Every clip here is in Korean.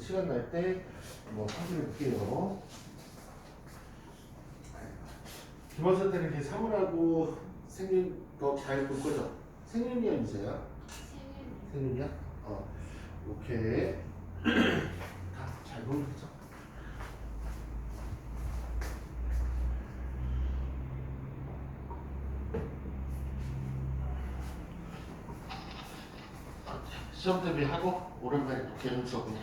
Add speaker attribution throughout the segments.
Speaker 1: 시간 날 때 뭐 확인해 볼게요. 기본서 때는 이렇게 사물하고 생긴 거 잘 볼 거죠? 생윤이야? 생윤이야? 오케이. 다 잘 보면 되죠? 시험 대비하고 오랜만에 또 개념 수업이네.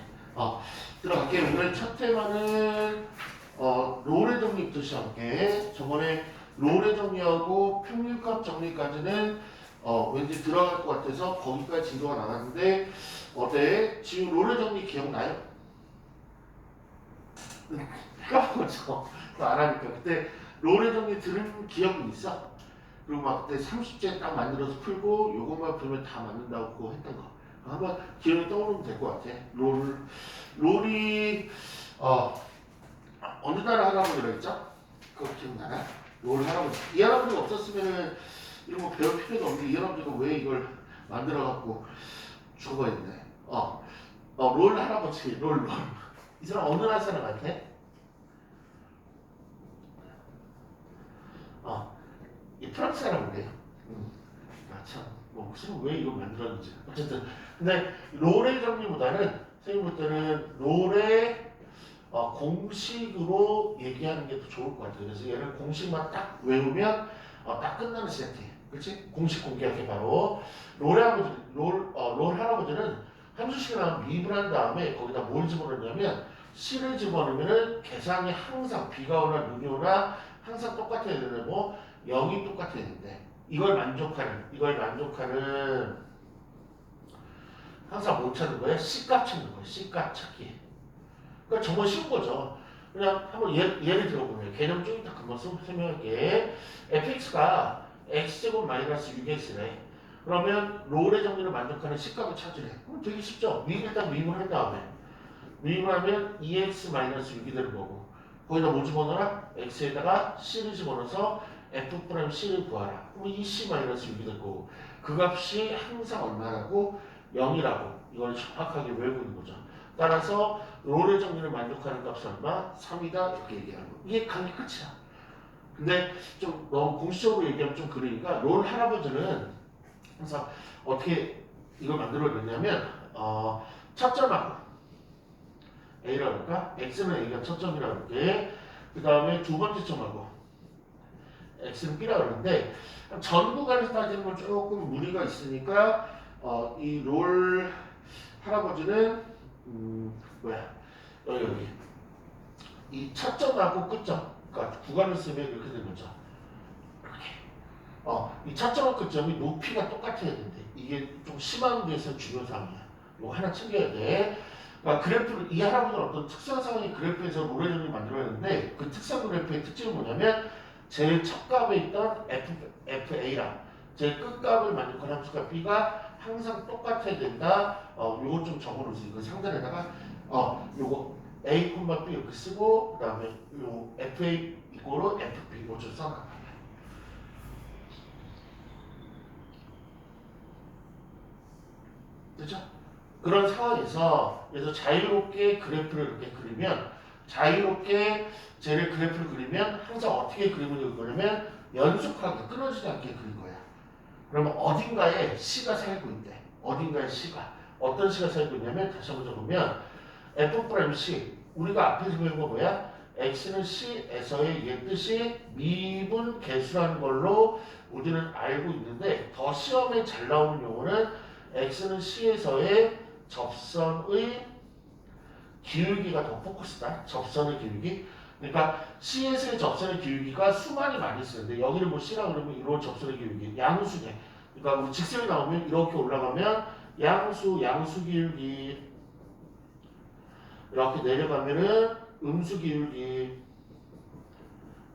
Speaker 1: 들어갈게요. 오늘 첫 테마는 롤의 정리부터 시작할게. 저번에 롤의 정리하고 평균값 정리까지는 왠지 들어갈 것 같아서 거기까지 진도가 나갔는데 어때? 지금 롤의 정리 기억나요? 까먹었죠? 안 하니까. 그때 롤의 정리 들은 기억이 있어? 그리고 막 그때 30제 딱 만들어서 풀고 요것만 풀면 다 맞는다고 그거 했던 거. 한번 기억이 떠오르면 될 것 같아. 롤이 어느 나라 할아버지라 했죠? 그거 기억나나? 롤 할아버지. 이 할아버지가 없었으면은 이런 거 배울 필요도 없는데 이 할아버지가 왜 이걸 만들어갖고 저거 했네. 롤 할아버지, 롤. 이 사람 어느 나라 사람 같아? 이 프랑스 사람이래요. 참, 뭐 무슨 왜 이거 만들었는지. 어쨌든 근데 롤의 정리보다는 선생님 볼 때는 롤의 공식으로 얘기하는 게 더 좋을 것 같아요. 그래서 얘를 공식만 딱 외우면 딱 끝나는 세트. 그렇지? 공식 공개하게 바로 롤 할아버지는 함수 시간하고 미분을 한 다음에 거기다 뭘 집어넣냐면 C를 집어넣으면은 계산이 항상 비가 오나 눈이 오나 항상 똑같아야 되고 0이 똑같아야 되는데 이걸 만족하는 항상 못 찾는 거예요? C값 찾는 거예요. C값 찾기. 그러니까 정말 쉬운 거죠. 그냥 한번 예를 들어보면 개념 좀 이따 금방 설명할게. fx가 x제곱 마이너스 6x래. 그러면 롤의 정리를 만족하는 C값을 찾으래. 그럼 되게 쉽죠. 일단 미분을 한 다음에 미분하면 2x 마이너스 6이 되는 거고 거기다 뭐 집어넣어라? x에다가 C를 집어넣어서 f 프라임 C를 구하라. 그럼 이 C 마이너스 6이 될 거고 그 값이 항상 얼마라고? 0이라고 이걸 정확하게 외우고 있는 거죠. 따라서 롤의 정리를 만족하는 값은 얼마? 3이다 이렇게 얘기하는 거. 이게 강의 끝이야. 근데 좀 너무 공식적으로 얘기하면 좀 그러니까 롤 할아버지는 항상 어떻게 이걸 만들어냈냐면 첫 점하고 A라고 할까? X는 A가 첫 점이라고 할게. 그 다음에 두 번째 점하고 X는 B라고 하는데 전 구간에서 따지는 건 조금 무리가 있으니까 이 롤 할아버지는 여기 이 첫 점하고 끝점 그러니까 구간을 쓰면 이렇게 되는 거죠. 이렇게 이 첫 점과 끝점이 높이가 똑같아야 되는데 이게 좀 심한 데서 중요한 사항이야. 이거 하나 챙겨야 돼. 그러니까 그래프를 이 할아버지는 어떤 특수한 상황의 그래프에서 롤의 정리 만들어냈는데 그 특수한 그래프의 특징은 뭐냐면 제일 첫 값에 있던 FA랑 제일 끝값을 만족하는 함수가 B가 항상 똑같아야 된다. 요거 좀 적어놓으세요. 이거 상단에다가 요거 A, B 이렇게 쓰고 그 다음에 요 FA 이꼬르 FB 이거 좀 써놔. 그렇죠? 그런 상황에서 그래서 자유롭게 그래프를 이렇게 그리면 자유롭게 쟤를 그래프를 그리면 항상 어떻게 그림을 그리냐면 연속하게 끊어지지 않게 그린 거야. 그러면 어딘가에 C가 살고 있대. 어딘가에 C가. 어떤 C가 살고 있냐면 다시 한번 적으면 F' C 우리가 앞에서 배운 거 뭐야? X는 C에서의 얘 뜻이 미분 개수라는 걸로 우리는 알고 있는데 더 시험에 잘 나오는 용어는 X는 C에서의 접선의 기울기가 더 포커스다. 접선의 기울기. 그러니까 C에서의 접선의 기울기가 수만이 많이 쓰는데 여기를 뭐 C라고 그러면 이런 접선의 기울기 양수네. 그러니까 우리 직선이 나오면 이렇게 올라가면 양수 기울기 이렇게 내려가면은 음수 기울기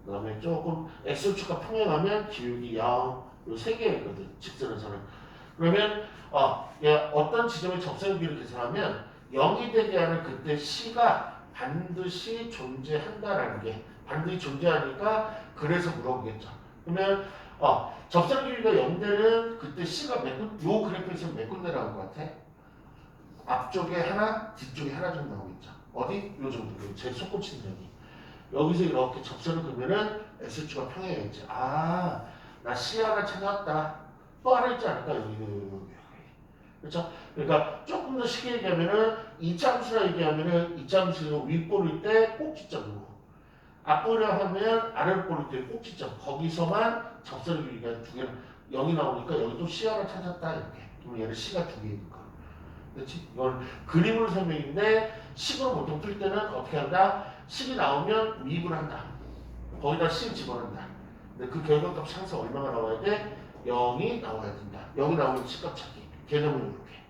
Speaker 1: 그 다음에 조금 X축과 평행하면 기울기 0 요 세 개거든 직선에서는. 그러면 어떤 지점의 접선의 기울기를 계산하면 0이 되게 하는 그때 C가 반드시 존재한다라는 게 반드시 존재하니까 그래서 물어보겠죠. 그러면 접선 기울기가 0되는 그때 C가 몇 군, 요 그래프에서 몇 군데 나온 것 같아? 앞쪽에 하나, 뒤쪽에 하나 정도 나오겠죠. 어디? 요 정도. 제 손꼽치는 여기. 여기서 이렇게 접선을 그으면은 S축과 평행이겠지. 아, 나 C 하나 찾아왔다. 또 하나 있지 않을까? 여기. 그렇죠? 그러니까 조금 더 쉽게 얘기하면은 이참수라 얘기하면은 이참수 윗볼일 때 꼭지점이고 앞볼이라 하면 아랫볼일 때 꼭지점. 거기서만 접선의 길이가 두 개는 0이 나오니까 여기 또 C 하나 찾았다 이렇게. 그럼 얘는 C가 두 개니까. 그렇지? 이건 그림으로 설명인데 식으로 보통 풀 때는 어떻게 한다? 식이 나오면 미분을 한다. 거기다 C 집어넣는다. 근데 그 결과값 항상 얼마가 나와야 돼? 0이 나와야 된다. 0이 나오면 C값 찾기. 개념은 이렇게.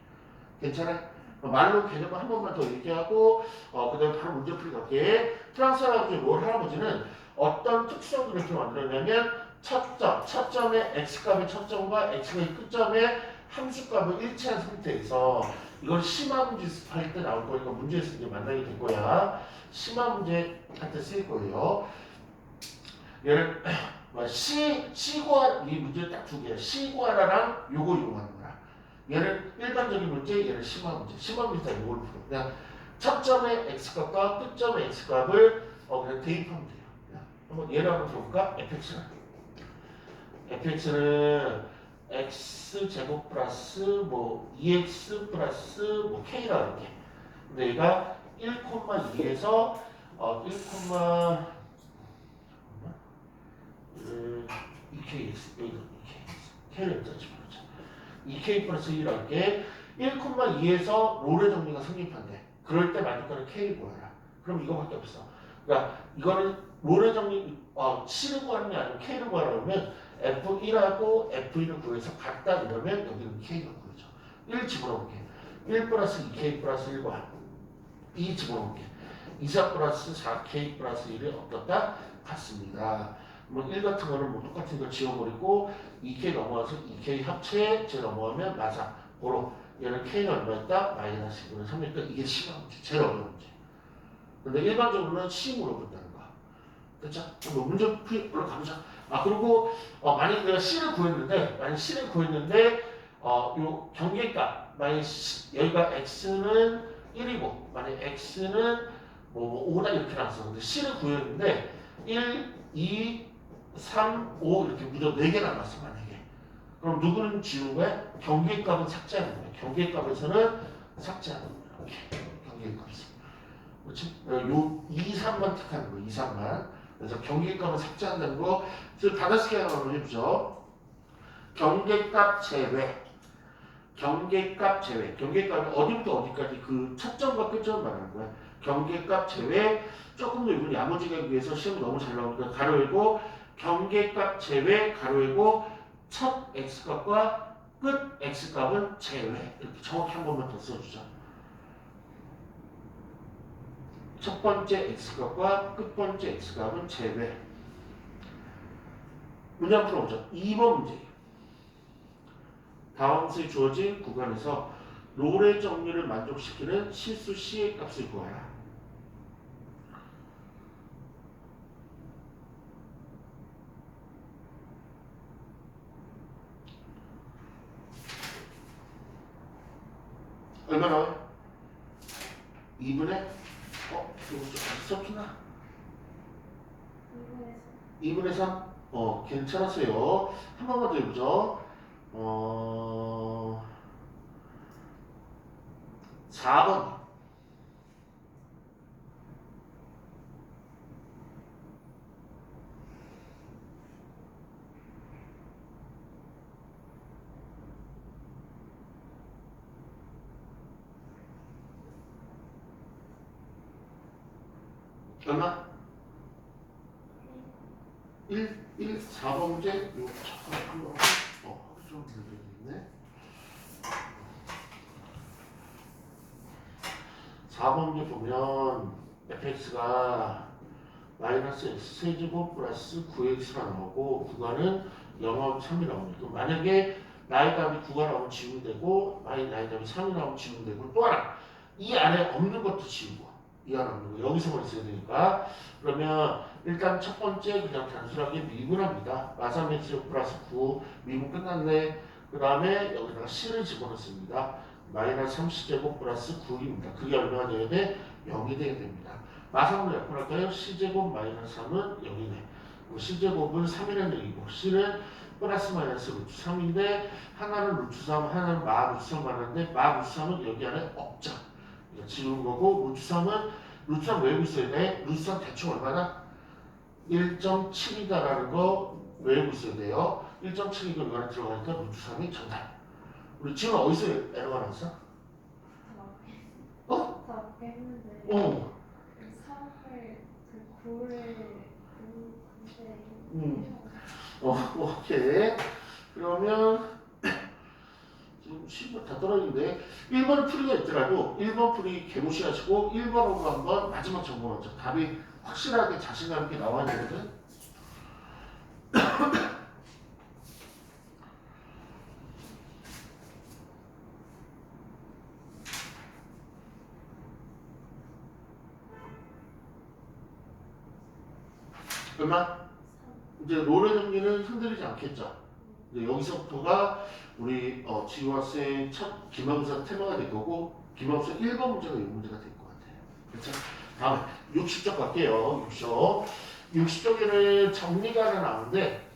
Speaker 1: 괜찮아요? 말로 개념을 한 번만 더 얘기하고 그 다음에 바로 문제 풀이 갈게. 프랑스 할아버지 롤 할아버지는 어떤 특수한 그래프를 만들었냐면 첫 점의 x값의 첫 점과 x의 끝점의 함수값을 일치한 상태에서 이걸 심화 문제 할 때 나올 거니까 문제에서 이제 만나게 될 거야. 심화 문제 할 때 쓰일 거예요. 얘를 C 구하라, 이 문제 딱 두 개야. C 구하라랑 요거 이용하는 거야. 얘는 일반적인 문제, 얘는 심화 문제. 심화 문제 다 요걸 풀어. 그냥 첫 점의 x값과 끝점의 x값을 그냥 대입하면 돼요. 그냥 한번 예를 한번 들어볼까? fx는 x제곱 플러스 뭐 2x 플러스 뭐 k라 이렇게. 근데 얘가 1,2에서 2kx 여기다 2kx k를 짜지 말자. 2k 플러스 1이라는 게 1,2에서 롤의 정리가 성립한대. 그럴 때 만족하는 k를 구하라. 그럼 이거밖에 없어. 그러니까 이거는 롤의 정리 C를 구하는 게 아니고 k를 구하라 그러면 F1하고 F2를 구해서 같다 이러면 여기는 k가 구해져. 1 집어넣을게. 1 플러스 2k 플러스 1과 2 집어넣을게. 2사 플러스 4k 플러스 1이 어떻다? 같습니다. 뭐 1 같은 거는 뭐 똑같은 거 지워버리고 2k 넘어와서 2k 합체 제 넘어가면 맞아. 고로 얘는 k가 얼마였다? 마이너스 1분의 3이니까 이게 심한 문제. 제일 어려운 문제. 근데 일반적으로는 C 물어본다는 거야. 그렇죠? 뭐 문제 풀이로 가보자. 그리고 만약 내가 C를 구했는데 요 경계값 만약 여기가 X는 1이고 만약 X는 뭐 5다 이렇게 나왔어. 근데 C를 구했는데 1, 2, 3, 5 이렇게 무조건 4개 남았어 만약에. 그럼 누구는 지운 거야? 경계값은 삭제하는 거야. 경계값에서는 삭제하는 거야. 이렇게 경계값은. 그렇지? 요 2, 3만 택하는 거. 2, 3만. 그래서 경계값은 삭제한다는 거. 그래서 다다스케 한번 해보죠. 경계값 제외. 경계값이 어디부터 어디까지 그 첫 점과 끝점을 말하는 거야. 경계값 제외. 조금 더 이건 야무지게 하기 위해서 시험이 너무 잘 나오니까 가로 열고 경계값 제외 가로 열고 첫 x값과 끝 x값은 제외. 이렇게 정확히 한 번만 더 써주자. 첫 번째 x값과 끝 번째 x값은 제외. 문제 한번 풀어보죠. 2번 문제. 다음수에 주어진 구간에서 롤의 정리를 만족시키는 실수 C의 값을 구하라. 얼마 나와요? 2분의 이거 좀 썼구나. 2분의 3? 괜찮았어요. 한 번만 더 해보죠. 4번. 얼마? 4번 문제. 이거 잠깐 한번 좀 들리겠네. 4번 문제 보면 fx가 마이너스 x세제곱 플러스 9x가 나오고 구간은 0하고 3이 나오니까 만약에 나의 값이 9가 나오면 지우면 되고 나의 값이 3이 나오면 지우면 되고 또 하나 이 안에 없는 것도 지우고 이 안에 없는 거 여기서만 있어야 되니까 그러면 일단 첫 번째 그냥 단순하게 미분합니다. 마삼x 플러스 9 미분 끝났네. 그 다음에 여기다가 C를 집어넣습니다. 마이너스 3c제곱 플러스 9입니다. 그게 얼마가 돼야 돼? 0이 돼야 됩니다. 마상으로 약분할까요? c제곱 마이너스 3은 0이네. c제곱은 3이라는 얘기고 c는 플러스 마이너스 루트 3인데 하나는 루트 3, 하나는 마 루트 3 하는데 마 루트 3은 여기 안에 없죠. 지우는 거고 루트 3은 루트 3 외우고 있어야 돼. 루트 3 대충 얼마나? 1.7이다라는 거 외우고 있어야 돼요. 1.7이가 이거 안에 들어가니까 루트 3이 정답. 우리 지금 어디서 에러가 났어? 어?
Speaker 2: 다 뺐는데
Speaker 1: 어.
Speaker 2: 3을 그 9를
Speaker 1: 오케이. 그러면 지금 10번 다 떨어지는데 1번은 풀이가 있더라도 1번 풀이 개무시하시고 1번으로 한번 마지막 점검하죠. 답이 확실하게 자신감 있게 나와야 되거든. 그러면 이제 롤의 정리는 흔들리지 않겠죠. 이제 여기서부터가 우리 지우학생 첫 기말고사 테마가 될 거고 기말고사 1번 문제가 이 문제가 될 것 같아요. 그렇죠? 다음에 60쪽 갈게요. 60쪽. 60쪽에는 정리가 하나 나오는데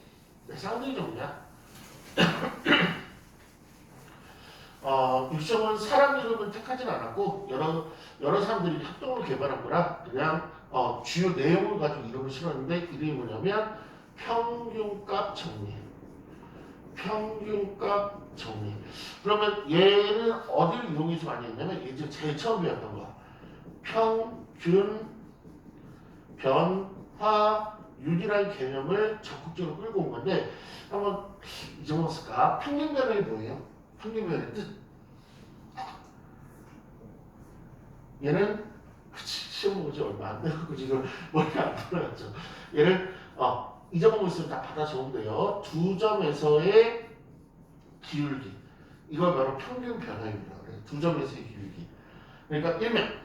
Speaker 1: 쌍둥이 정리야. 60쪽은 사람 이름을 택하진 않았고 여러 사람들이 합동으로 개발한 거라 그냥 주요 내용을 가지고 이름을 실었는데 이름이 뭐냐면 평균값 정리. 평균값 정리. 그러면 얘는 어디를 이용해서 많이 했냐면 이제 제일 처음 배웠던 거. 평균, 변화, 윤이라는 개념을 적극적으로 끌고 온 건데 한번 잊어먹었을까? 평균 변화이 뭐예요? 평균 변화의 뜻. 얘는 시험 보지 얼마 안 되고 지금 머리가 안 돌아갔죠. 얘를 잊어먹고 있으면 다 받아 적으면 돼요. 두 점에서의 기울기. 이걸 바로 평균 변화입니다. 두 점에서의 기울기. 그러니까 일명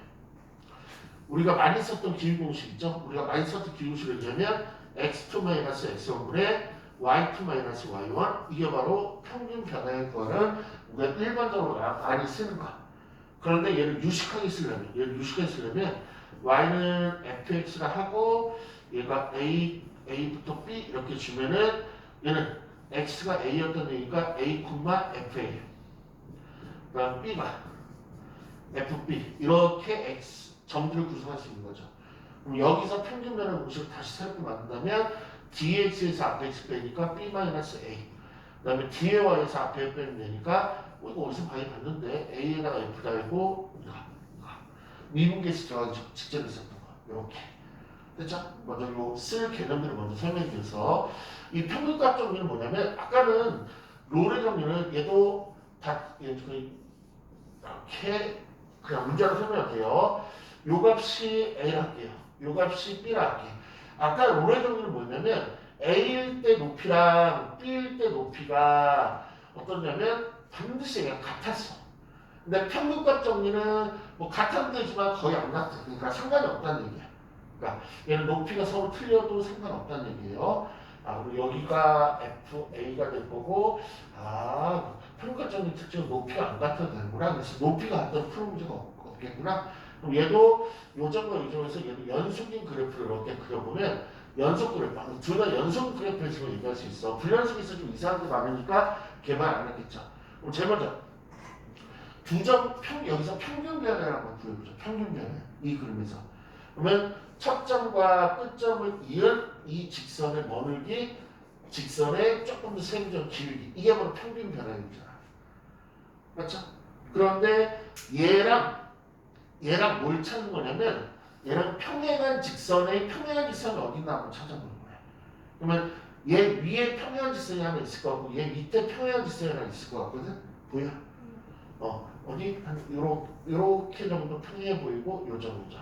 Speaker 1: 우리가 많이 썼던 기울 공식 있죠? 우리가 많이 썼던 기울 공식을 얘기하면 x2-x1분의 y2-y1 이게 바로 평균 변화의 거는 우리가 일반적으로 많이 쓰는 거. 그런데 얘를 유식하게 쓰려면 y는 fx라 하고 얘가 a부터 b 이렇게 주면은 얘는 x가 a였던 얘기가 a, fa 그 다음 b가 fb 이렇게 x 점들을 구성할 수 있는 거죠. 그럼 여기서 평균 변화 공식을 다시 새롭게 만든다면 dx에서 앞에 x 빼니까 b-a 그 다음에 뒤에 y에서 앞에 f 빼면 되니까 이거 어디서 많이 봤는데 a에다가 f 달고 이거 미분계수 들어가기 직전에 있었던 거 이렇게 됐죠? 먼저 쓸 개념들을 먼저 설명해 드려서 이 평균값 정리는 뭐냐면 아까는 롤의 정리는 얘도 다 이렇게 그냥 문자로 설명할게요. 요 값이 A라 할게요. 요 값이 B라 할게요. 아까 롤의 정리는 뭐냐면 A일 때 높이랑 B일 때 높이가 어떠냐면 반드시 그냥 같았어. 근데 평균값 정리는 뭐 같아도 되지만 거의 안 같아. 그러니까 상관이 없다는 얘기야. 그러니까 얘는 높이가 서로 틀려도 상관없다는 얘기예요. 그리고 여기가 FA가 될 거고 평균값 정리 특징은 높이가 안 같아도 되는구나. 그래서 높이가 같다면 푸는 문제가 없겠구나. 그럼 얘도 요점과 요점에서 얘는 연속인 그래프를 이렇게 그려보면 연속 그래프, 둘 다 연속 그래프에서 얘기할 수 있어. 불연속에서 좀 이상한 게 많으니까 개발 안 했겠죠. 그럼 제일 먼저 여기서 평균 변화를 한번 구해보죠. 평균 변화. 이 그림에서. 그러면 첫 점과 끝점을 이은 이 직선의 머물기, 직선의 조금 더 세부적 기울기. 이게 바로 평균 변화입니다. 맞죠? 그런데 얘랑 뭘 찾는 거냐면 얘랑 평행한 직선이 어디 있나 한번 찾아보는 거예요. 그러면 얘 위에 평행한 직선이 하나 있을 것 같고 얘 밑에 평행한 직선이 하나 있을 것 같거든? 보여? 어디? 한 요렇게 정도 평행해 보이고 요 정도죠.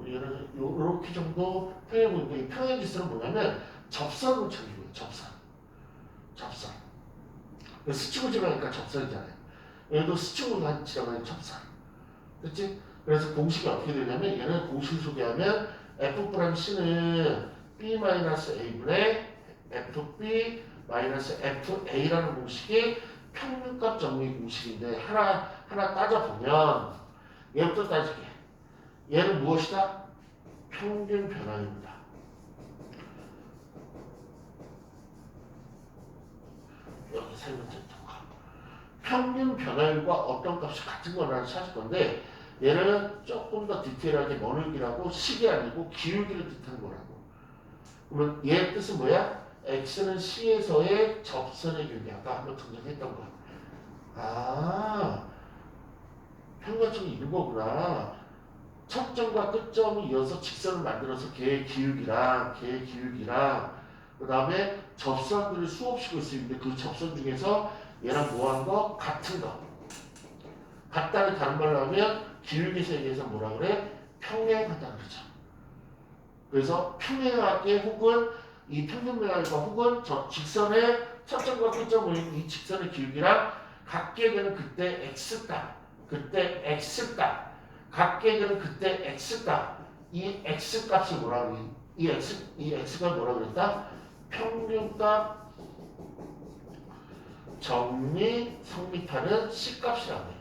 Speaker 1: 얘는 요렇게 정도 평행해 보이고 이 평행한 직선은 뭐냐면 접선으로 찾는 거예요. 접선. 스치고 지나가니까 접선이잖아요. 얘도 스치고 지나가니까 접선. 그렇지? 그래서 공식이 어떻게 되냐면 얘는 공식을 소개하면 F'-C는 B-A분의 FB-FA라는 공식이 평균값 정리 공식인데 하나 따져보면 얘부터 따지게. 얘는 무엇이다? 평균 변화입니다. 여기 세 번째 통과. 평균 변화율과 어떤 값이 같은 거라는 찾을 건데 얘는 조금 더 디테일하게 머늘기라고 식이 아니고 기울기를 뜻하는 거라고. 그러면 얘의 뜻은 뭐야? x는 C에서의 접선의 길기. 아까 한번 등장했던 거. 아, 평균점이 이런 거구나. 첫 점과 끝점을 이어서 직선을 만들어서 걔의 기울기랑 그 다음에 접선들을 수없이 볼 수 있는데 그 접선 중에서 얘랑 뭐한 거? 같은 거. 같다는 다른 말로 하면 기울기 세계에서 뭐라 그래? 평행하다 그러죠. 그래서 평행하게 혹은 이 평균 변화율과 혹은 저 직선의 첫 점과 끝점 모인 이 직선의 기울기랑 같게 되는 그때 x값, 같게 되는 그때 x값, 이 x값이 뭐라 그래? 이 x가 뭐라 그랬다? 평균값 정리 성립하는 C값이라고 해요.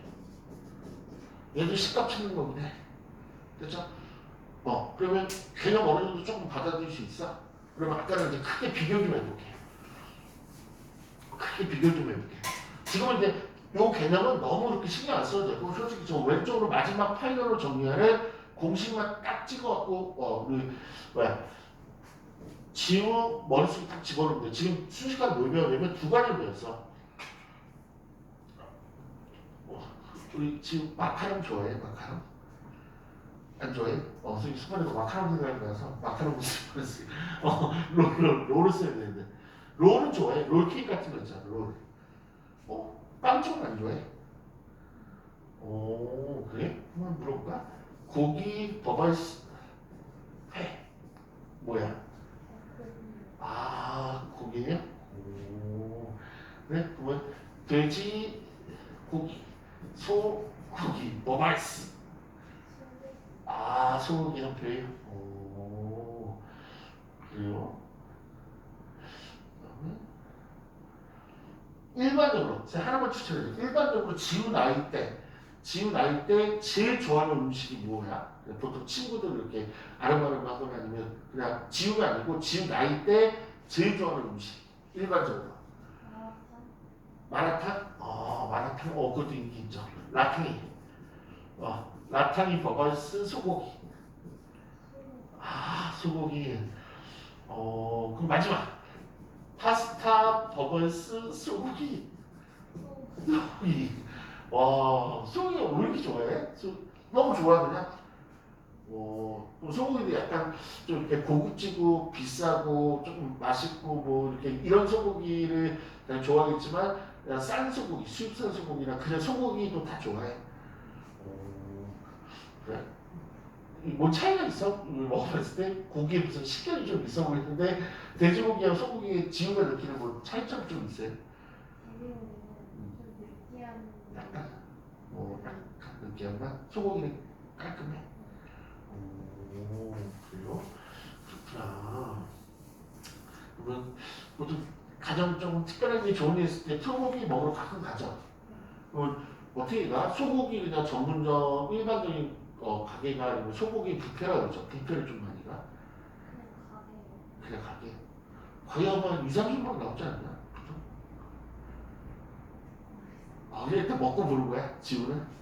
Speaker 1: 얘도 C값 찾는 거네. 그렇죠? 그러면 개념 어느 정도 조금 받아들일 수 있어? 그러면 아까는 이제 크게 비교 좀 해볼게. 지금은 이제 요 개념은 너무 그렇게 신경 안 써도 되고 솔직히 저 왼쪽으로 마지막 파일로 정리하는 공식만 딱 찍어갖고 우리 지우 머릿속에 딱 집어넣으면 돼. 지금 순식간에 뭘 배웠냐면 두 가지를 배웠어. 우리 지금 마카롱 좋아해? 마카롱? 안 좋아해? 선생님 수반에도 마카롱 생각이 나서 마카롱 무슨 롤을 써야 되는데 롤은 좋아해? 롤케이크 같은 거 있잖아. 롤. 빵 쪽은 안 좋아해? 그래? 한번 물어볼까? 고기 버벌스 회 뭐야? 고기냐? 그래? 그러면 돼지 고기 소고기 버벌스 소고기는 배요? 그래요? 일반적으로 제가 하나만 추천해드릴게요. 일반적으로 지우 나이 때 제일 좋아하는 음식이 뭐야? 보통 친구들 이렇게 아름아름 하거나 아니면 그냥 지우가 아니고 지우 나이 때 제일 좋아하는 음식 일반적으로 마라탕? 마라탕 그것도 인기 있죠. 라탕이 버거스 소고기 소고기 그럼 마지막 파스타 버거스 소고기 소고기 왜 이렇게 좋아해? 너무 좋아 그냥? 그럼 소고기도 약간 좀 이렇게 고급지고 비싸고 조금 맛있고 뭐 이렇게 이런 소고기를 그냥 좋아하겠지만 그냥 싼 소고기, 수입산 소고기나 그냥 소고기도 다 좋아해. 그래? 뭐 차이가 있어? 먹어봤을 때 고기에 무슨 식견이 좀 있어 보이는데 돼지고기랑 소고기의 지우가 느끼는 뭐 차이점 좀 있어요? 약간 느끼한 맛? 소고기는 깔끔해. 그래요? 그렇구나. 그러면 보통 가장 좀 특별한 게 좋은 일 있을 때 소고기 먹으러 가끔 가죠. 그럼 어떻게 가? 소고기 그냥 전문점 일반적인 가게가 아니고 소고기 뷔페라고 그러죠. 뷔페를 좀 많이 가. 그냥 가게. 거의 아마 2, 30만 원 나오지 않나? 일단 먹고 보는 거야, 지우는?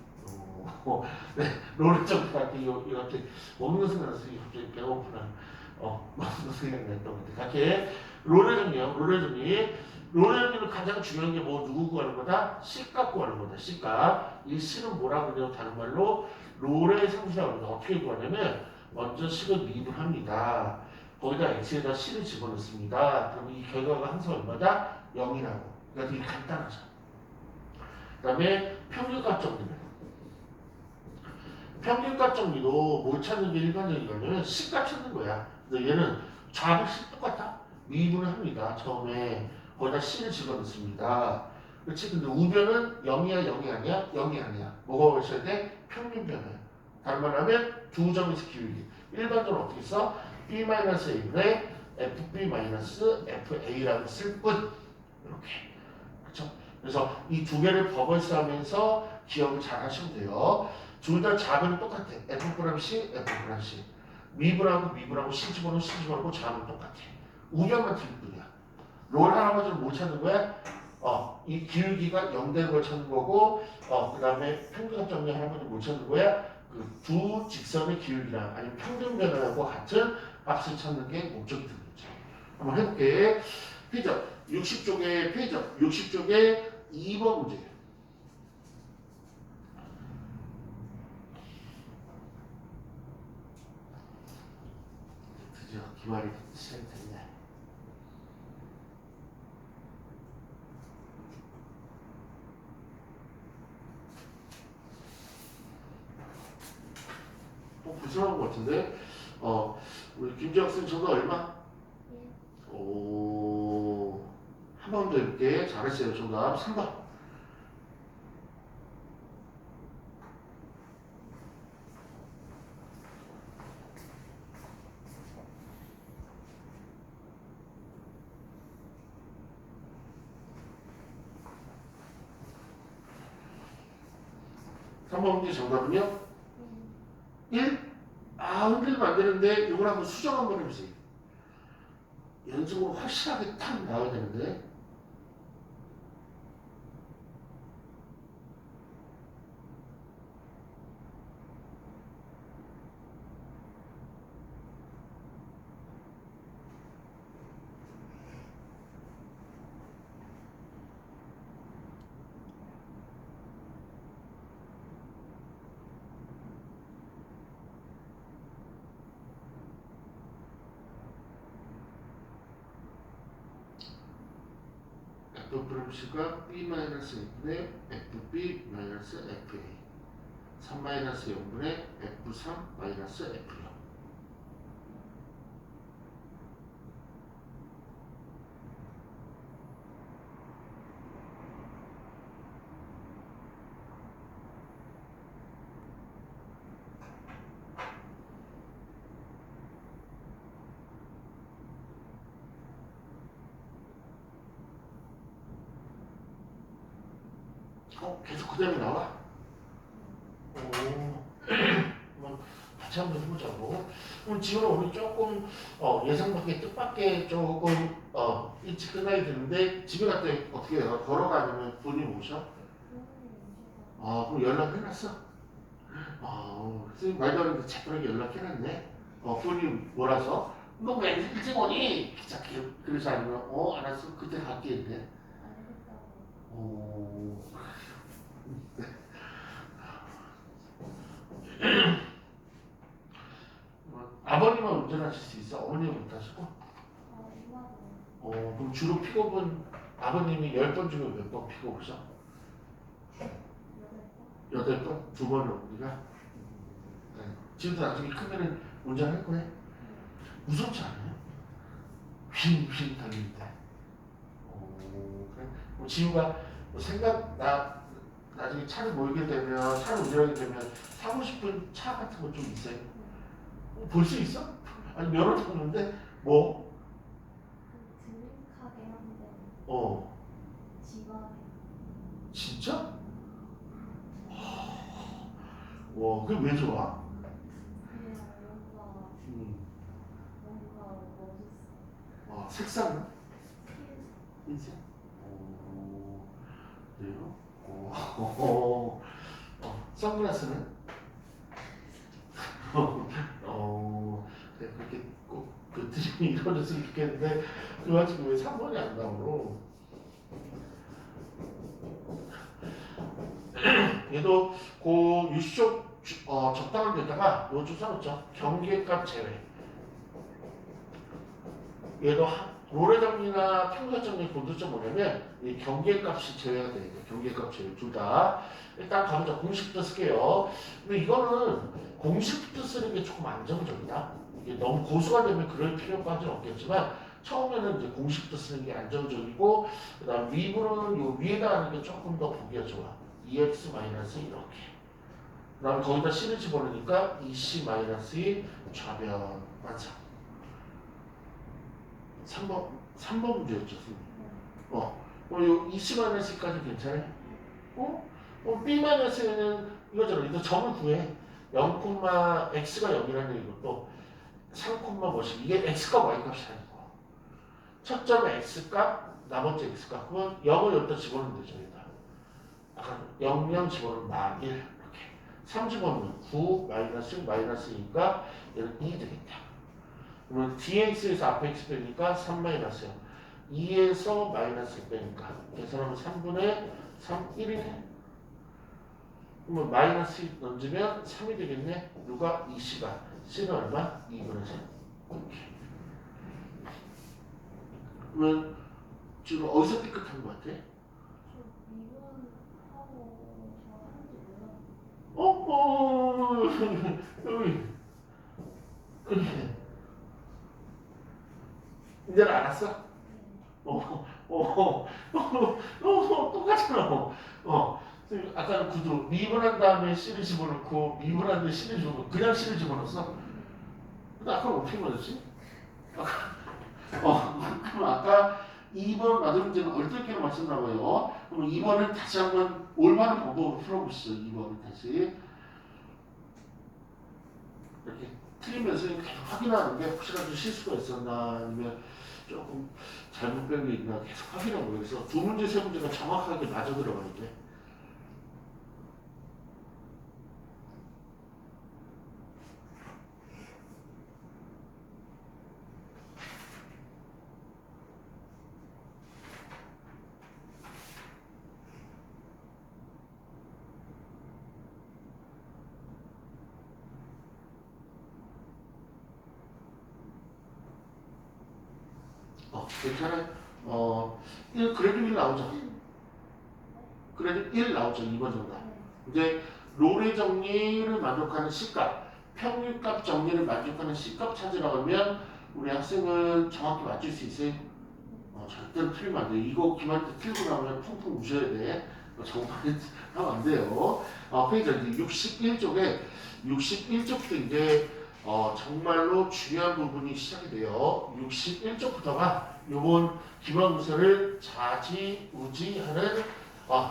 Speaker 1: 네, 롤을 좀 갈게요. 이렇게 먹는 순간 갑자기 배고프나. 먹는 생각이 났던 것 같아. 갈게. 롤의 정리. 롤의 정리는 가장 중요한 게 뭐, 누구 구하는 거다? C값 구하는 거다, C값. 이 C는 뭐라 그래요? 다른 말로 롤의 상수라고 합니다. 어떻게 구하냐면, 먼저 C를 미분합니다. 거기다 X에다 C를 집어넣습니다. 그러면 이 결과가 항상 얼마다? 0이라고. 그러니까 되게 간단하죠. 그 다음에 평균값 정리는 평균값 정리도 뭐 찾는 게 일반적인 거냐면 C값 찾는 거야. 근데 얘는 좌변식 똑같아. 미분을 합니다. 처음에 거기다 C를 집어넣습니다. 그렇지? 근데 우변은 0이 아니야? 0이 아니야. 뭐가 오셔야 돼? 평균 변화야. 다른 말로 하면 두 점에서 기울기. 일반적으로 어떻게 써? B-A분의 FB-FA라고 쓸 뿐. 이렇게. 그렇죠? 그래서 이 두 개를 버거스하면서 기억을 잘 하시면 돼요. 둘 다 자변은 똑같아. F 프라임 C, F 프라임 C. 미분하고 C 집어넣고 C 집어넣고 자변은 똑같아. 우변만 틀릴 뿐이야. 롤 할아버지를 못 찾는 거야? 이 기울기가 0되는 걸 찾는 거고, 그 다음에 평균 정리 할아버지를 못 찾는 거야? 그 두 직선의 기울기랑 아니면 평균 변화하고 같은 값을 찾는 게 목적이 되는 거죠. 한번 해볼게. 페이지업 60쪽에 페이지업 60쪽에 2번 문제. 드디어 기말이 시작이 됐네. 불편한 것 같은데. 우리 김지학 쌤 저거 얼마?
Speaker 2: 예.
Speaker 1: 오, 한 번 더 해볼게. 잘했어요. 정답 3번. 3번 문제 정답은요? 1? 흔들리면 안 되는데 이걸 한번 수정 한번 해보세요. 연속으로 확실하게 탁 나와야 되는데. F 프라임C가 B-F분의 FB-FA 3-0분의 F3-F요. 계속 그 다음에 나와? 오, 한번 같이 한번 해보자고. 그럼 지금 오늘 조금 예상 밖에 뜻밖의 조금 일찍 끝나야 되는데 집에 갈 때 어떻게 해요? 걸어가 아니면 부모님 오셔? 그럼 연락해놨어? 선생님 말도 안 했는데 재빠르게 연락해놨네? 부모님 뭐라서? 너 왜 일찍 오니? 귀찮게 그래서 아니면 알았어 그때 갈게 했네. 오. 아버님은 운전하실 수 있어? 어머님은 못 하시고? 그럼 주로 픽업은 아버님이 10번 중에 몇 번 픽업 오셔? 8번? 2번은 우리가? 네. 지금도 나중에 크면은 운전할 거야? 무섭지 않아요? 휘휘 달리는데. 그래? 지우가 나중에 차를 몰게 되면, 차를 운전하게 되면 사고 싶은 차 같은 거 좀 있어요? 볼 수 있어? 아니 면허 탔는데 뭐?
Speaker 2: 드림카게 한데
Speaker 1: 어
Speaker 2: 집안에
Speaker 1: 진짜? 와 그게 왜 좋아?
Speaker 2: 그냥 뭔가 멋있어.
Speaker 1: 색상은?
Speaker 2: 필
Speaker 1: 이제? 그래요? 선글라스는? 그렇게 꼭 그 드림이 이루어졌으면 좋겠는데 그 와중에 왜 3번이 안 나오노? 얘도 그 유시적 적당한 데다가 요 좀 써놓죠. 경계값 제외. 얘도 롤의 정리나 평균 정리 본질점 뭐냐면 이 경계값이 제외가 돼요. 경계값 제외 둘 다. 일단 가보자. 공식부터 쓸게요. 근데 이거는 공식부터 쓰는 게 조금 안정적이다. 이게 너무 고수가 되면 그럴 필요까지는 없겠지만 처음에는 이제 공식부터 쓰는 게 안정적이고 그다음 미분은 요 위에다 하는 게 조금 더 보기가 좋아. EX 마이너스 이렇게. 그다음 거기다 C를 집어넣으니까 EC 마이너스 좌변 완성. 3번 문제였죠. 어. 요 EC-1까지 괜찮아요? 어? B-는 이거잖아. 이거 점을 구해. 0, x가 0이라는 얘기고 또 3, 뭐씩 이게 x값 y값이 아니고 첫 점의 x값 나머지 x값 그러면 0을 여기다 집어넣으면 되죠. 여기다. 아까 0 집어넣으면 마 1 이렇게 3 집어넣으면 9 마이너스니까 얘는 2 되겠다. 그러면 dx에서 앞에 x 빼니까 3 마이너스 2에서 마이너스 빼니까 계산하면 3분의 3, 1이네. 그러면 마이너스 던지면 3이 되겠네. 누가? 2c가. c는 얼마? 2분의 3. 이렇게. 그러면 지금 어디서 삐끗한 것 같아?
Speaker 2: 저 미분하고 저 하는지 몰라.
Speaker 1: 여기. 이제는 알았어? 똑같잖아. 아까는 구두 미분한 다음에 C를 집어넣고 미분한 다음에 C를 집어넣고 그냥 C를 집어넣었어? 근데 아까는 어떻게 맞았지? 그럼 아까 2번 맞은 문제는 얼떨결에 맞췄나 봐요. 그럼 2번을 다시 한번 올바른 방법으로 풀어보시죠. 2번을 다시 이렇게 틀리면서 계속 확인하는 게 혹시라도 실수가 있었나 아니면 조금 잘못 뺀 게 있나 계속 확인하고 그래서 두 문제 세 문제가 정확하게 맞아 들어가야 돼. 괜찮아요? 그래도 1 나오죠. 그래도 1 나오죠. 2번 정답. 이제 롤의 정리를 만족하는 C값, 평균값 정리를 만족하는 C값 찾으라고 하면 우리 학생은 정확히 맞출 수 있어요? 절대로 틀리면 안 돼요. 이거 기말 때 틀리고 나면 펑펑 우셔야 돼. 정말 하면 안 돼요. 그러니까 이제 61쪽부터 이제 정말로 중요한 부분이 시작이 돼요. 61쪽부터가 요번 기말문서를 좌지우지하는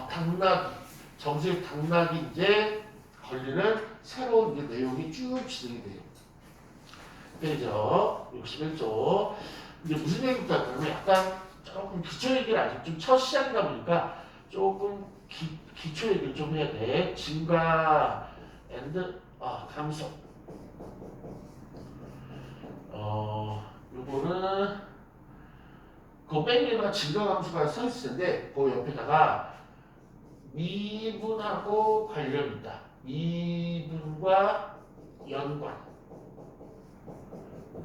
Speaker 1: 당나귀, 정수의 당나귀 이제 걸리는 새로운 이제 내용이 쭉 진행이 돼요. 페이지요. 61쪽. 이제 무슨 얘기부터 할까요? 약간 조금 기초 얘기를 아직 좀 첫 시작이다 보니까 조금 기초 얘기를 좀 해야 돼. 증가 앤드 감소. 요거는 그 뺑기가 증가 감소가 써 있을 텐데 그 옆에다가 미분하고 관련이 있다. 미분과 연관.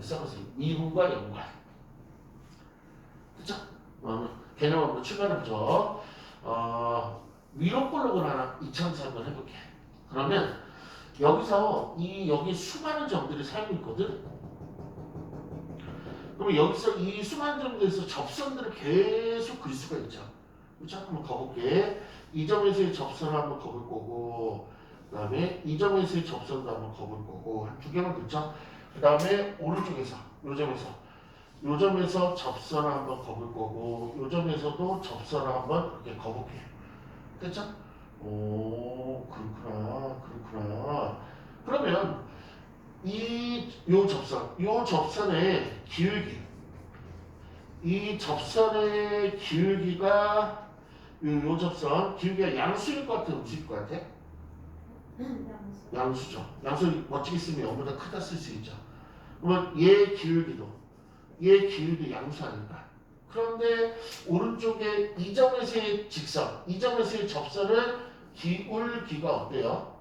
Speaker 1: 써보세요. 미분과 연관. 그쵸? 개념 한번 출발해보죠. 위로 볼록을 하나 2차원에서 한번 해볼게. 그러면 여기서 여기 수많은 점들이 살고 있거든. 그러면 여기서 이 수많은 점들에서 접선들을 계속 그릴 수가 있죠. 그쵸? 한번 가볼게. 이 점에서의 접선을 한번 거볼 거고, 그 다음에 이 점에서의 접선도 한번 거볼 거고, 한 두 개만 그죠? 그 다음에 오른쪽에서, 요 점에서 접선을 한번 거볼 거고, 요 점에서도 접선을 한번 이렇게 거볼게요. 됐죠? 오, 그렇구나. 그러면 요 접선의 기울기, 이 접선의 기울기가 요 접선 기울기가 양수일 것 같아, 음수일 것 같아? 양수죠. 양수 멋지게 쓰면 0보다 크다 쓸 수 있죠. 그러면 얘 기울기도 양수 아닌가? 그런데 오른쪽에 이 점에서의 직선, 이 점에서의 접선은 기울기가 어때요?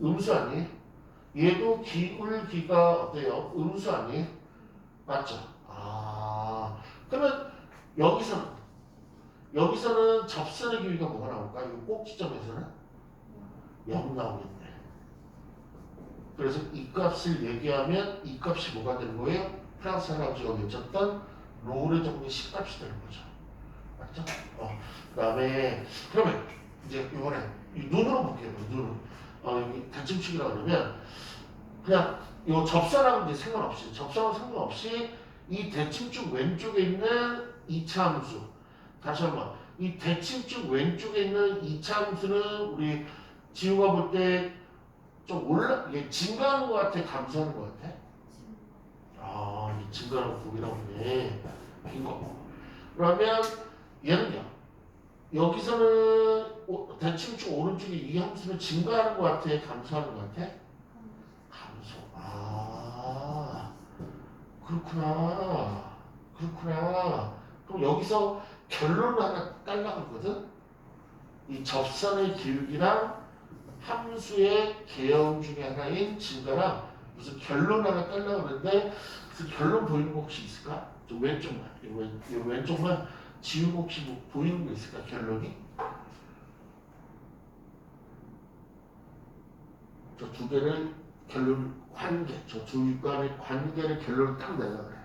Speaker 1: 음수 아니에요? 얘도 기울기가 어때요? 음수 아니에요? 맞죠? 그러면 여기서는 접선의 기울기가 뭐가 나올까? 이 꼭지점에서는 0 나오겠네. 그래서 이 값을 얘기하면 이 값이 뭐가 되는 거예요? 프랑스 할아버지가 외쳤던 롤의 정리 10값이 되는 거죠. 맞죠? 그 다음에 그러면 이제 이번에 눈으로 볼게요. 눈으로. 여기 대칭축이라고 그러면 그냥 이 접선하고 이제 상관없이 이 대칭축 왼쪽에 있는 2차 함수 다시 한번 이 대칭축 왼쪽에 있는 2차 함수는 우리 지우가 볼 때 좀 이게 증가하는 것 같아, 감소하는 것 같아?
Speaker 2: 지금
Speaker 1: 아, 이게 증가하는 곱이라고 하네. 빈거. 그러면 얘는요. 여기서는 대칭축 오른쪽에 이 함수는 증가하는 것 같아, 감소하는 것 같아? 감소. 아, 그렇구나. 그렇구나. 그럼 여기서 결론을 하나 딸라거든. 이 접선의 기울기랑 함수의 개형 중에 하나인 증가랑 무슨 결론 하나 딸라고 그러는데 무슨 결론 보이는 거 혹시 있을까? 저 왼쪽만. 이 왼쪽만 지우고 혹시 뭐 보이는 거 있을까? 결론이? 저 두 개를 결론 관계. 저 두 간의 관계를 결론을 딱 내려 그래.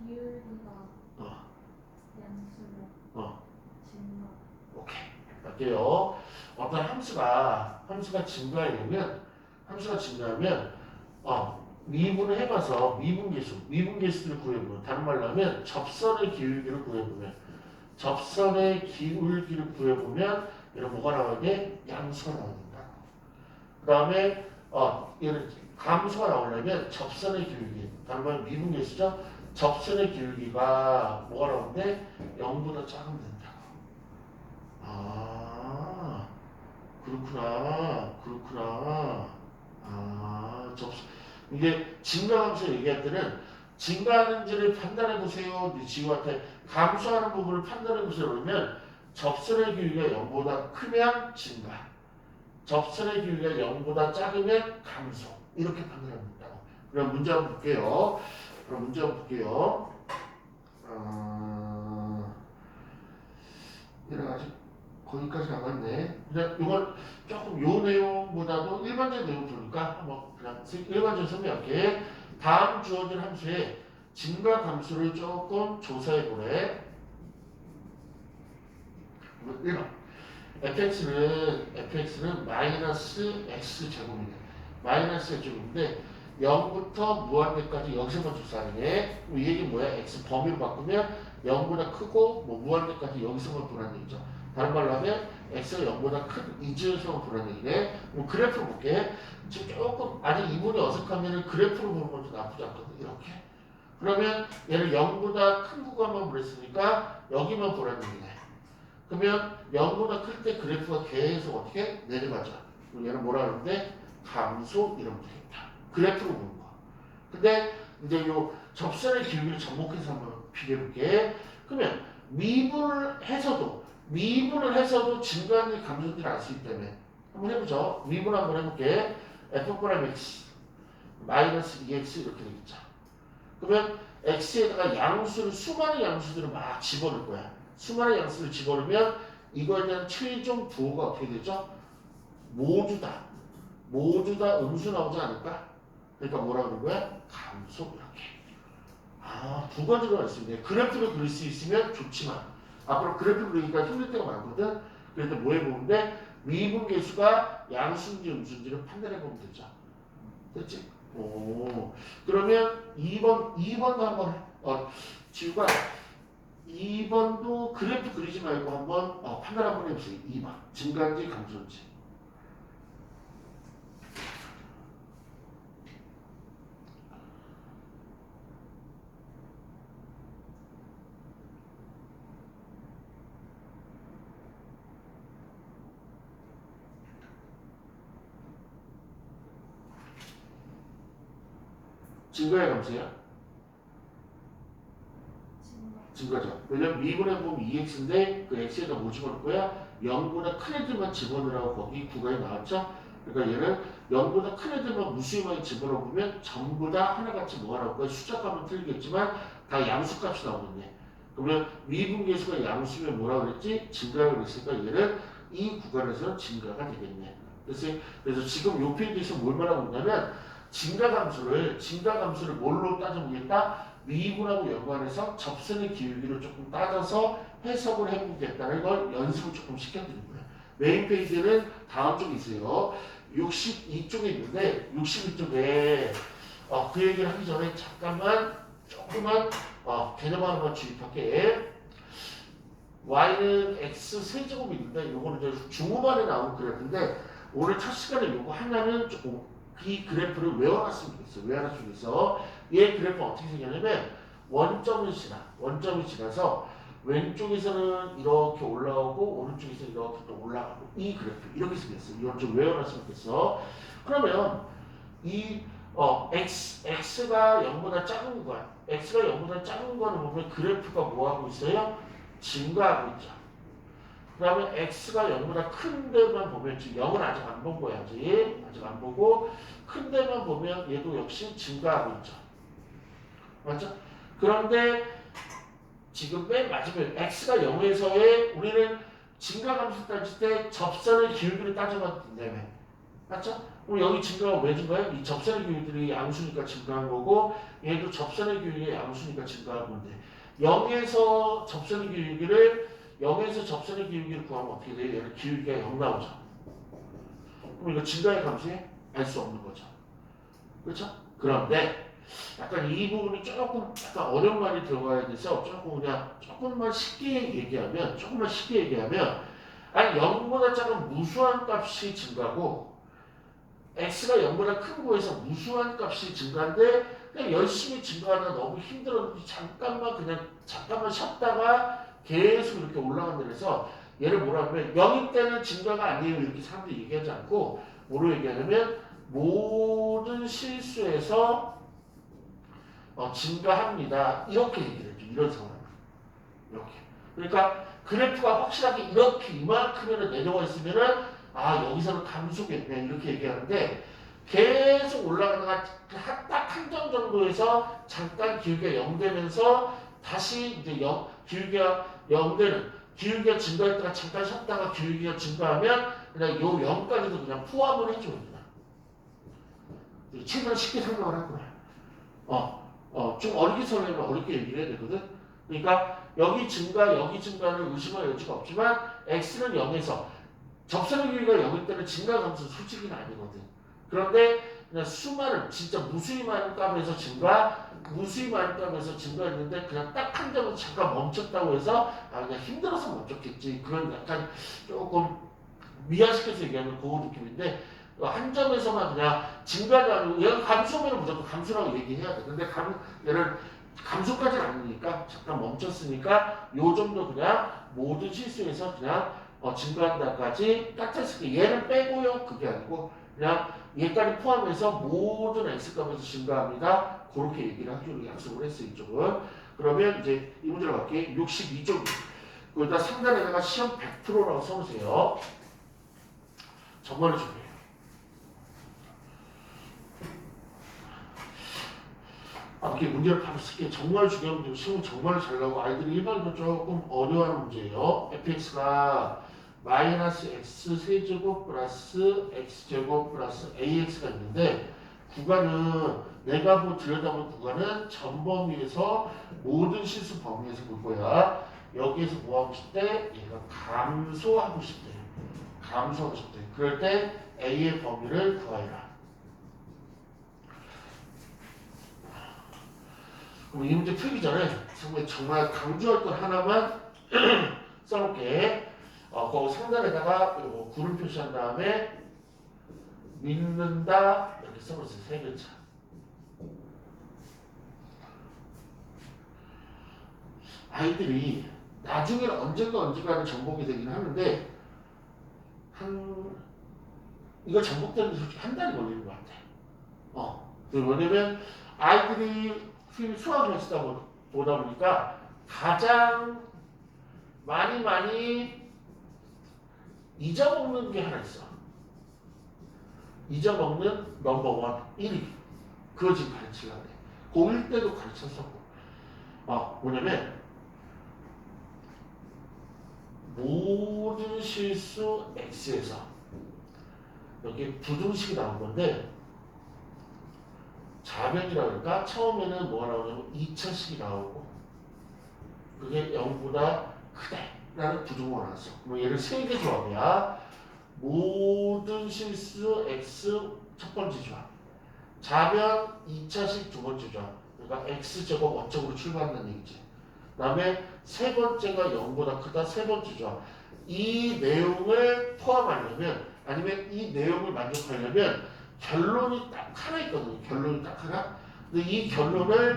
Speaker 2: 기울기가
Speaker 1: 어.
Speaker 2: 양수로
Speaker 1: 어.
Speaker 2: 증가.
Speaker 1: 오케이. 갈게요. 어떤 함수가 증가하면 미분을 해봐서 미분계수를 구해보면 다른 말로 하면 접선의 기울기를 구해보면 이런 뭐가 나오게 양수가 나옵니다. 그 다음에 얘는 감수가 나오려면 접선의 기울기 다른 말로 미분계수죠. 접선의 기울기가 뭐가 나오는데 0보다 작으면 된다고. 아, 그렇구나. 아, 이게 증가함수 얘기할 때는 증가하는지를 판단해 보세요. 지우한테 감소하는 부분을 판단해 보세요. 그러면 접선의 기울기가 0보다 크면 증가, 접선의 기울기가 0보다 작으면 감소. 이렇게 판단합니다. 그럼 문제 한번 볼게요. 얘는 아직 거기까지 나갔네. 그냥 이건 조금 요 내용보다도 일반적인 내용 보니까 한번 그냥 일반적인 설명할게. 다음 주어진 함수의 증가 감수를 조금 조사해 보래. 1번. fx는 마이너스 x 제곱이네. 마이너스 x 제곱인데 0부터 무한대까지 여기서만 조사하네. 이 얘기 뭐야? x 범위로 바꾸면 0보다 크고 뭐 무한대까지 여기서만 보라는 얘기죠. 다른 말로 하면 x가 0보다 큰 이지에서만 보라는 얘기네. 그럼 그래프로 볼게. 지금 조금 아직 이분이 어색하면 그래프로 보는 것도 나쁘지 않거든. 이렇게. 그러면 얘를 0보다 큰 구간만 보랬으니까 여기만 보라는 얘기네. 그러면 0보다 클 때 그래프가 계속 어떻게 내려가죠. 그럼 얘는 뭐라 그러는데 감소 이러면 되겠다. 그래프로 보는 거. 근데 이제 요 접선의 기울기를 접목해서 한번 비교해볼게. 그러면 미분을 해서도 증가하는 감소들이 알 수 있기 때문에 한번 해보죠. 미분 한번 해볼게. f(x) 마이너스 2x 이렇게 되겠죠. 그러면 x에다가 수많은 양수들을 막 집어넣을 거야. 수많은 양수를 집어넣으면 이거에 대한 최종 부호가 어떻게 되죠? 모두 다 음수 나오지 않을까? 그러니까 뭐라 그런 거야? 감소 이렇게. 두 가지가 있습니다. 그래프를 그릴 수 있으면 좋지만 앞으로 그래프 그리기가 힘들 때가 많거든. 그래서 뭐 해보는데 미분계수가 양수인지 음수인지를 판단해보면 되죠. 됐지? 오. 그러면 2번도 한번 지우가 2번도 그래프 그리지 말고 한번 판단 한번 해보세요. 2번 증가인지 감소인지. 증가야 감소야? 증가죠. 왜냐면 미분해 보면 2x인데 그 x에다 뭐 집어넣을 거야? 0보다 큰 애들만 집어넣으라고 거기 구간이 나왔죠? 그러니까 얘는 0보다 큰 애들만 무수히만 집어넣으면 전부 다 하나같이 뭐가 나올 거야? 숫자값은 틀리겠지만 다 양수값이 나오겠네. 그러면 미분계수가 양수면 뭐라 그랬지? 증가를 그랬으니까 얘는 이 구간에서는 증가가 되겠네. 그래서 지금 요 페이지에서 뭘 말하고 있냐면 증가감수를 뭘로 따져보겠다? 미분하고 연관해서 접선의 기울기를 조금 따져서 해석을 해보겠다는 걸 연습을 조금 시켜드린 거예요. 메인 페이지는 다음 쪽에 있어요. 62쪽에 있는데 62쪽에 그 얘기를 하기 전에 잠깐만 조금만 개념 하나만 주입할게. y는 x 세제곱이 있는데 요거는 이제 중후반에 나온 그래프인데 오늘 첫 시간에 요거 하나는 조금 이 그래프를 외워놨으면 좋겠어요. 외워놨으면 좋겠어. 얘 그래프 어떻게 생겼냐면 원점을 지나서 왼쪽에서는 이렇게 올라오고 오른쪽에서 이렇게 또 올라가고 이 그래프 이렇게 생겼어요. 이건 좀 외워놨으면 좋겠어. 그러면 이 x가 0보다 작은 거 x가 0보다 작은 거를 보면 그래프가 뭐 하고 있어요? 증가하고 있죠. 그 다음에 x가 0보다 큰 데만 보면 지금 0은 아직 안 본 거야. 아직 안 보고 큰 데만 보면 얘도 역시 증가하고 있죠. 맞죠? 그런데 지금 맨 마지막에 x가 0에서의 우리는 증가함수 따질 때 접선의 기울기를 따져봤기 때문에 맞죠? 그럼 여기 증가가 왜 증가해요? 이 접선의 기울기들이 양수니까 증가한 거고 얘도 접선의 기울기가 양수니까 증가한 건데 0에서 접선의 기울기를 구하면 어떻게 돼요? 얘는 기울기가 0 나오죠. 그럼 이거 증가의 감수에 알 수 없는 거죠. 그렇죠? 그런데 약간 이 부분이 조금 약간 어려운 말이 들어가야 돼서 조금만 쉽게 얘기하면 아니 0보다 작은 무수한 값이 증가고 x가 0보다 큰 거에서 무수한 값이 증가인데 그냥 열심히 증가하다 너무 힘들었는지 잠깐만 쉬었다가 계속 이렇게 올라간다 그래서 얘를 뭐라 하면 0일 때는 증가가 아니에요 이렇게 사람들이 얘기하지 않고 뭐로 얘기하냐면 모든 실수에서 증가합니다. 이렇게 얘기를 해줘. 이런 상황. 이렇게. 그러니까 그래프가 확실하게 이렇게 이만큼이나 내려와 있으면은 여기서는 감소겠네 이렇게 얘기하는데 계속 올라가다가 딱 한 점 정도에서 잠깐 기울기가 0 되면서 다시 이제 기울기가 0 되는 기울기가 증가했다가 잠깐 쉬었다가 기울기가 증가하면 그냥 요 0까지도 그냥 포함을 해줘야 돼. 최대한 쉽게 생각을 한 거야. 좀 어렵게 설명하면 어렵게 얘기를 해야 되거든. 그러니까 여기 증가는 의심할 여지가 없지만 x는 0에서 접선의 길이가 0일 때는 증가 감수 솔직히는 아니거든. 그런데 그냥 진짜 무수히 많은 값에서 증가했는데 그냥 딱 한 점에서 잠깐 멈췄다고 해서 그냥 힘들어서 멈췄겠지. 그런 약간 조금 미화시켜서 얘기하면 그 느낌인데 한 점에서만 그냥 증가가 아니고 얘가 감소면 무조건 감소라고 얘기해야 돼. 근데 얘는 감소까지는 아니니까 잠깐 멈췄으니까 요 정도 그냥 모든 실수에서 그냥 증가한다까지 깍졌을게 얘는 빼고요. 그게 아니고 그냥 얘까지 포함해서 모든 x값에서 증가합니다. 그렇게 얘기를 하기로 약속을 했어요. 이쪽은. 그러면 이제 이 문제로 갈게. 62쪽. 거기다 상단에다가 시험 100%라고 써놓으세요. 정말로 중요해요. 이렇게 문제를 바로 쓸게 정말 중요한 문제 시험이 정말 잘 나오고 아이들이 일반적으로 조금 어려워하는 문제예요. fx가 마이너스 x 세제곱 플러스 x제곱 플러스 ax가 있는데 구간은 내가 들여다본 구간은 전 범위에서 모든 실수 범위에서 볼 거야. 여기에서 뭐 하고 싶대? 얘가 감소하고 싶대. 그럴 때 a의 범위를 구하라. 그럼 이 문제 풀기 전에 정말 강조할 것 하나만 써놓을게. 거기 상단에다가 구름 표시한 다음에 믿는다 이렇게 써보세요. 세 글자. 아이들이 나중에는 언젠가는 정복이 되긴 하는데 이거 정복되는 데 솔직히 한 달이 걸리는 것 같아. 왜냐면 아이들이 수학을 쓰다 보다 보니까 가장 많이 잊어먹는 게 하나 있어. 잊어먹는 넘버원 1위. 그거 지금 가르치려고 해. 고1 때도 가르쳤었고. 뭐냐면 모든 실수 x에서 여기 부등식이 나온 건데 자변이라고 그럴까? 처음에는 뭐가 나오냐면 2차식이 나오고 그게 0보다 크다라는 부등호가 나왔어. 그럼 얘를 3개 조합이야. 모든 실수 x 첫 번째 조합. 자변 2차식 두 번째 조합. 그러니까 x제곱 어쩌고로 출발한다는 얘기지. 그 다음에 세 번째가 0보다 크다 세 번째죠. 이 내용을 포함하려면 아니면 이 내용을 만족하려면 결론이 딱 하나 있거든요. 결론이 딱 하나. 근데 이 결론을